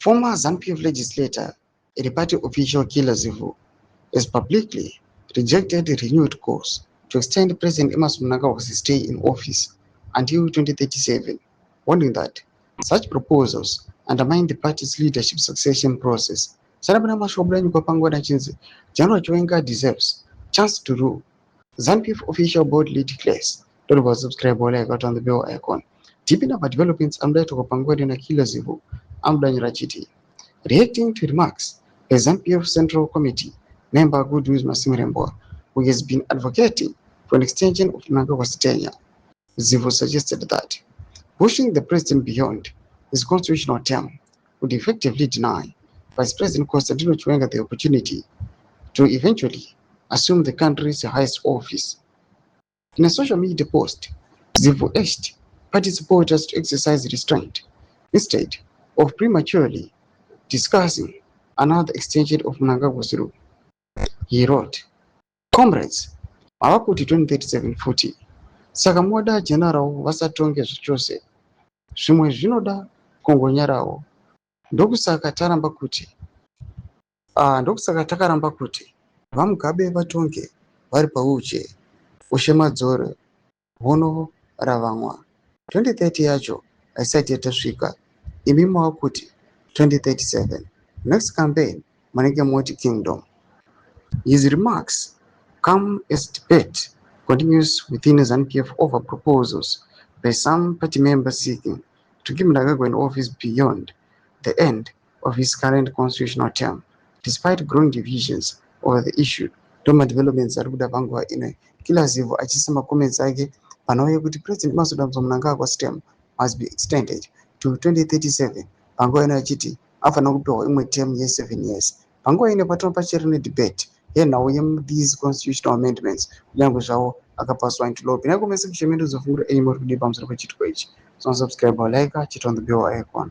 Former ZANU-PF legislator, a party official Killer Zivu, has publicly rejected a renewed course to extend President Emmerson Mnangagwa's stay in office until 2037, warning that such proposals undermine the party's leadership succession process. General Chiwenga deserves chance to rule. ZANU-PF official board lead declares. Don't forget to subscribe or like on the bell icon. Deeping up developments, I'm to Pangwadi na Killer Zivu. I'm Daniel Rachiti. Reacting to remarks, the ZANU-PF Central Committee member Goodwill Masimrembo, who has been advocating for an extension of Mnangagwa's tenure, Zivu suggested that pushing the president beyond his constitutional term would effectively deny Vice President Constantino Chiwenga the opportunity to eventually assume the country's highest office. In a social media post, Zivu urged party supporters to exercise restraint instead of prematurely discussing another extension of Mnangagwa's rule. He wrote, "Comrades, avakuti 2037 futi, saka moda general vasatonge zvichose, zvimwe zvinoda kongonyarawo, ndokusaka takaramba kuti vamugabe vatonge vari pauche ushe madzoro hono ravamwa 2030 yacho haisati yatasvika, imi mava kuti 2037 next campaign manenge moti kingdom." His remarks come as debate continues within ZANU-PF over proposals by some party members seeking to give Mnangagwa an office beyond the end of his current constitutional term, despite growing divisions over the issue. Toma developments ari kuda panguva ino, Killer Zivu achisa makoments ake panouya kuti President Emmerson Mnangagwa's term must be extended to 2037. Panguva ino achiti afana kupiwa imwe term ye7 years. Panguva ino patino pachiri debate yenhau these constitutional amendments kunyange zvavo akapaswa into law. Pina kumese kushemendo zofungura enyi muri kudi pamusoro pechitiko ichi. So subscribe or like, chit on the bell icon.